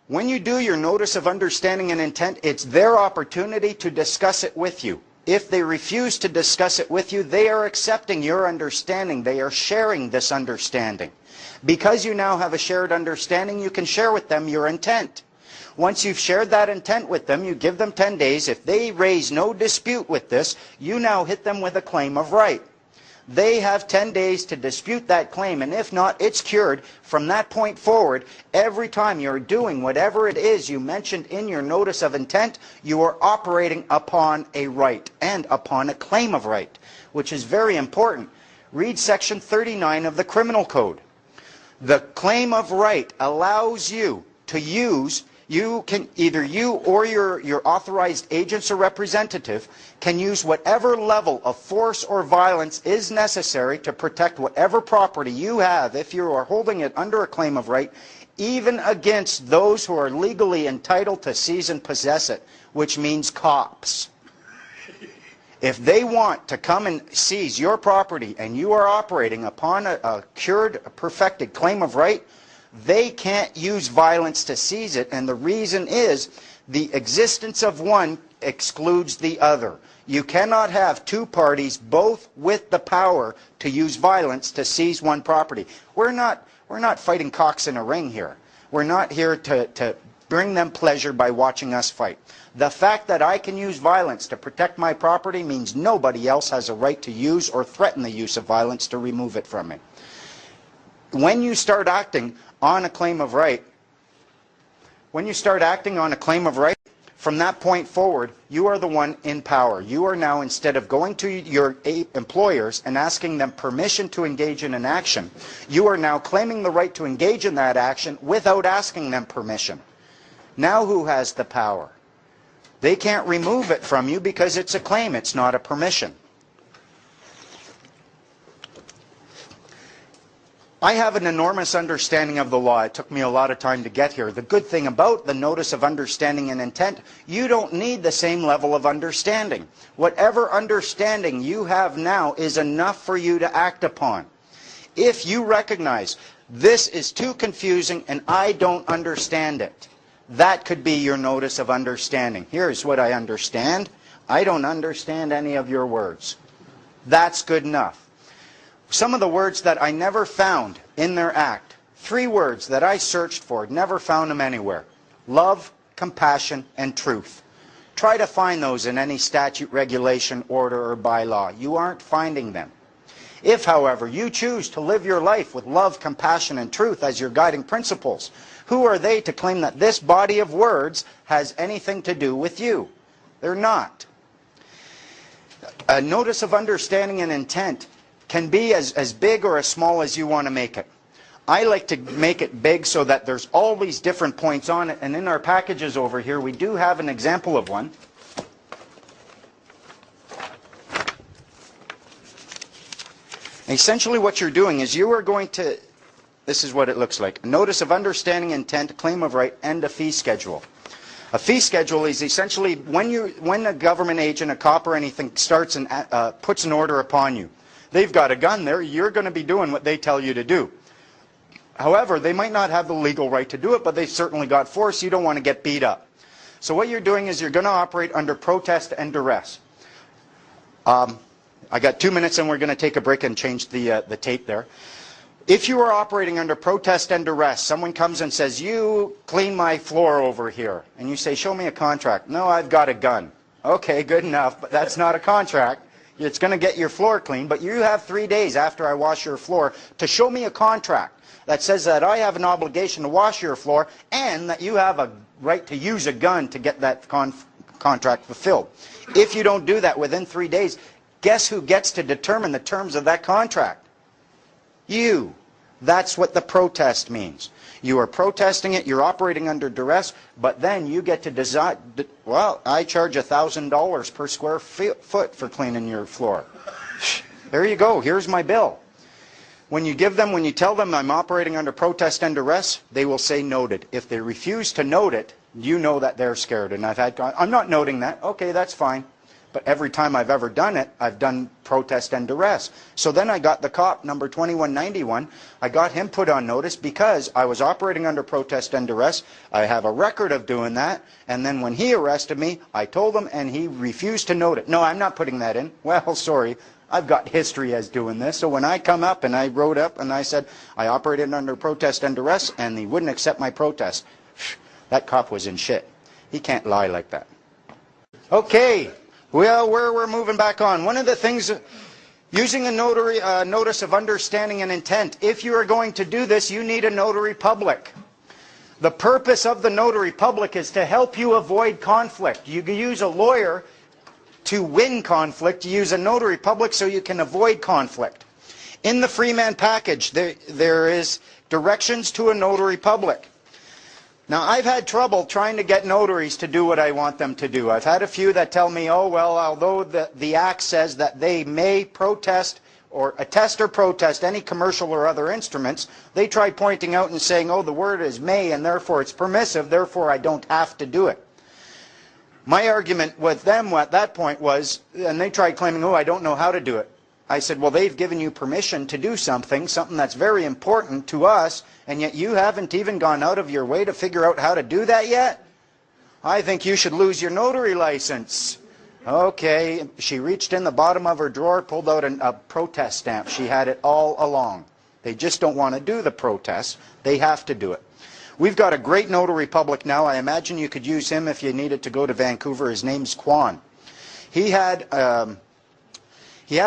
When you do your notice of understanding and intent, it's their opportunity to discuss it with you. If they refuse to discuss it with you, they are accepting your understanding. They are sharing this understanding. Because you now have a shared understanding, you can share with them your intent. Once you've shared that intent with them, you give them 10 days. If they raise no dispute with this, you now hit them with a claim of right. They have 10 days to dispute that claim, and if not, it's cured. From that point forward, every time you're doing whatever it is you mentioned in your notice of intent, you are operating upon a right and upon a claim of right, which is very important. Read section 39 of the Criminal Code. The claim of right allows you to use, either you or your authorized agents or representative can use whatever level of force or violence is necessary to protect whatever property you have if you are holding it under a claim of right, even against those who are legally entitled to seize and possess it, which means cops. If they want to come and seize your property and you are operating upon a cured, perfected claim of right, they can't use violence to seize it, and the reason is the existence of one excludes the other. You cannot have two parties both with the power to use violence to seize one property. We're not fighting cocks in a ring here. We're not here to bring them pleasure by watching us fight. The fact that I can use violence to protect my property means nobody else has a right to use or threaten the use of violence to remove it from me. When you start acting on a claim of right, from that point forward, you are the one in power. You are now, instead of going to your employers and asking them permission to engage in an action, you are now claiming the right to engage in that action without asking them permission. Now who has the power? They can't remove it from you because it's a claim, it's not a permission. I have an enormous understanding of the law. It took me a lot of time to get here. The good thing about the notice of understanding and intent, you don't need the same level of understanding. Whatever understanding you have now is enough for you to act upon. If you recognize this is too confusing and I don't understand it, that could be your notice of understanding. Here's what I understand. I don't understand any of your words. That's good enough. Some of the words that I never found in their act, 3 words that I searched for, never found them anywhere. Love, compassion, and truth. Try to find those in any statute, regulation, order, or bylaw. You aren't finding them. If, however, you choose to live your life with love, compassion, and truth as your guiding principles, who are they to claim that this body of words has anything to do with you? They're not. A notice of understanding and intent can be as big or as small as you want to make it. I like to make it big so that there's all these different points on it, and in our packages over here we do have an example of one. Essentially what you're doing is you are going to, this is what it looks like, a notice of understanding, intent, claim of right, and a fee schedule. A fee schedule is essentially when a government agent, a cop or anything starts and puts an order upon you. They've got a gun there, you're going to be doing what they tell you to do. However, they might not have the legal right to do it, but they've certainly got force. You don't want to get beat up. So what you're doing is you're going to operate under protest and duress. I got 2 minutes and we're going to take a break and change the tape there. If you are operating under protest and duress, someone comes and says, you clean my floor over here. And you say, show me a contract. No, I've got a gun. Okay, good enough, but that's not a contract. It's going to get your floor clean, but you have 3 days after I wash your floor to show me a contract that says that I have an obligation to wash your floor and that you have a right to use a gun to get that contract fulfilled. If you don't do that within 3 days, guess who gets to determine the terms of that contract? You. That's what the protest means. You are protesting it, you're operating under duress, but then you get to decide, well, I charge $1,000 per square foot for cleaning your floor. There you go, here's my bill. When you tell them I'm operating under protest and duress, they will say noted. If they refuse to note it, you know that they're scared. And I'm not noting that. Okay, that's fine. But every time I've ever done it, I've done protest and duress. So then I got the cop, number 2191, I got him put on notice because I was operating under protest and duress. I have a record of doing that. And then when he arrested me, I told him and he refused to note it. No, I'm not putting that in. Well, sorry. I've got history as doing this. So when I come up and I wrote up and I said I operated under protest and duress and he wouldn't accept my protest, that cop was in shit. He can't lie like that. Okay. Well, we're moving back on. One of the things, using a notary notice of understanding and intent. If you are going to do this, you need a notary public. The purpose of the notary public is to help you avoid conflict. You can use a lawyer to win conflict. You use a notary public so you can avoid conflict. In the Freeman package, there is directions to a notary public. Now, I've had trouble trying to get notaries to do what I want them to do. I've had a few that tell me, oh, well, although the Act says that they may protest or attest or protest any commercial or other instruments, they try pointing out and saying, oh, the word is may and therefore it's permissive, therefore I don't have to do it. My argument with them at that point was, and they tried claiming, oh, I don't know how to do it. I said, well, they've given you permission to do something that's very important to us, and yet you haven't even gone out of your way to figure out how to do that yet? I think you should lose your notary license. Okay, she reached in the bottom of her drawer, pulled out a protest stamp. She had it all along. They just don't want to do the protest. They have to do it. We've got a great notary public now. I imagine you could use him if you needed to go to Vancouver. His name's Kwan. He had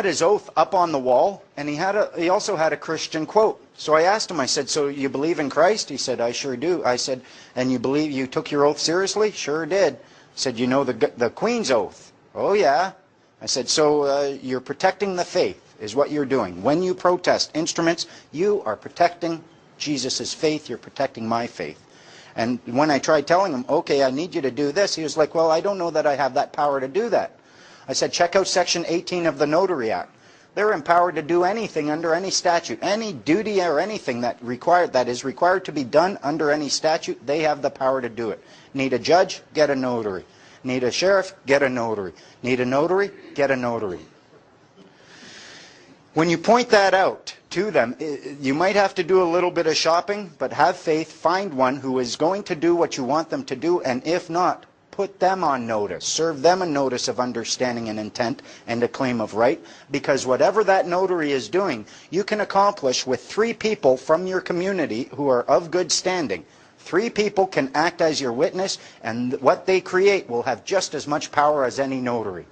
his oath up on the wall, and he also had a Christian quote. So I asked him, I said, so you believe in Christ? He said, I sure do. I said, and you took your oath seriously? Sure did. I said, you know the Queen's oath? Oh yeah. I said, so you're protecting the faith is what you're doing. When you protest instruments, you are protecting Jesus' faith, you're protecting my faith. And when I tried telling him, okay, I need you to do this, he was like, well, I don't know that I have that power to do that. I said, check out Section 18 of the Notary Act. They're empowered to do anything under any statute. Any duty or anything that is required to be done under any statute, they have the power to do it. Need a judge? Get a notary. Need a sheriff? Get a notary. Need a notary? Get a notary. When you point that out to them, you might have to do a little bit of shopping, but have faith, find one who is going to do what you want them to do, and if not, put them on notice. Serve them a notice of understanding and intent and a claim of right, because whatever that notary is doing, you can accomplish with 3 people from your community who are of good standing. 3 people can act as your witness, and what they create will have just as much power as any notary.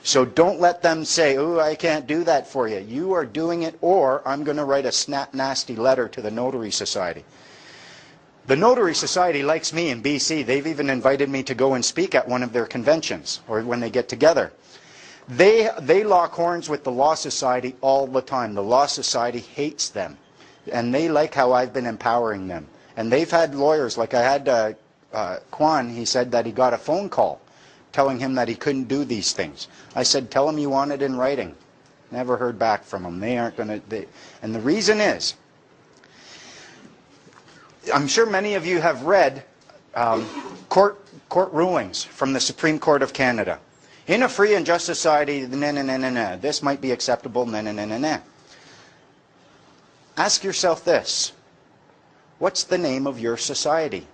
So don't let them say, oh, I can't do that for you. You are doing it, or I'm going to write a snap nasty letter to the Notary Society. The Notary Society likes me in BC. They've even invited me to go and speak at one of their conventions, or when they get together. They lock horns with the Law Society all the time. The Law Society hates them, and they like how I've been empowering them. And they've had lawyers, like I had Kwan, he said that he got a phone call telling him that he couldn't do these things. I said, tell him you want it in writing. Never heard back from them. They aren't going to... And the reason is, I'm sure many of you have read court rulings from the Supreme Court of Canada. In a free and just society, this might be acceptable, Ask yourself this. What's the name of your society?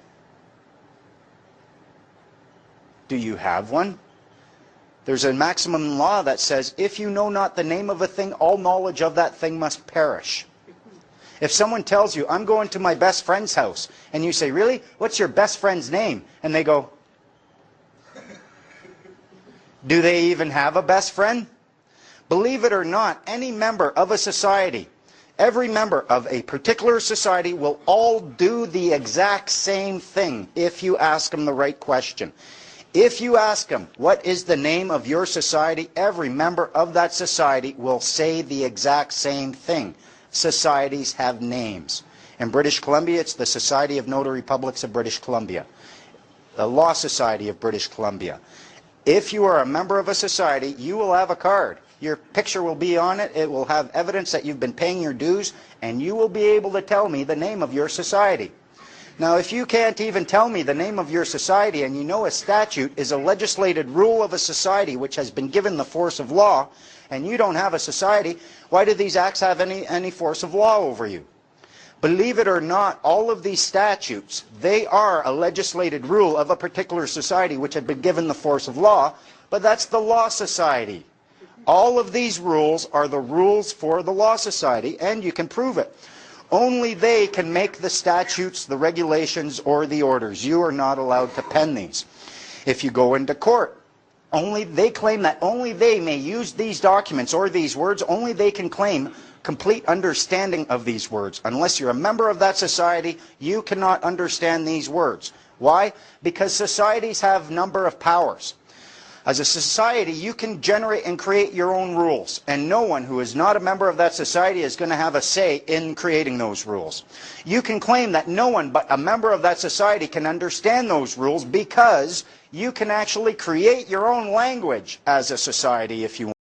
Do you have one? There's a maximum law that says, if you know not the name of a thing, all knowledge of that thing must perish. If someone tells you, I'm going to my best friend's house, and you say, really? What's your best friend's name? And they go, do they even have a best friend? Believe it or not, any member of a society, every member of a particular society will all do the exact same thing if you ask them the right question. If you ask them, what is the name of your society? Every member of that society will say the exact same thing. Societies have names. In British Columbia, it's the Society of Notary Publics of British Columbia, the Law Society of British Columbia. If you are a member of a society, you will have a card. Your picture will be on it. It will have evidence that you've been paying your dues, and you will be able to tell me the name of your society. Now, if you can't even tell me the name of your society and you know a statute is a legislated rule of a society which has been given the force of law, and you don't have a society, why do these acts have any force of law over you? Believe it or not, all of these statutes, they are a legislated rule of a particular society which had been given the force of law, but that's the law society. All of these rules are the rules for the law society, and you can prove it. Only they can make the statutes, the regulations, or the orders. You are not allowed to pen these. If you go into court, they claim that only they may use these documents or these words, only they can claim complete understanding of these words. Unless you're a member of that society, you cannot understand these words. Why? Because societies have a number of powers. As a society, you can generate and create your own rules, and no one who is not a member of that society is going to have a say in creating those rules. You can claim that no one but a member of that society can understand those rules because you can actually create your own language as a society if you want.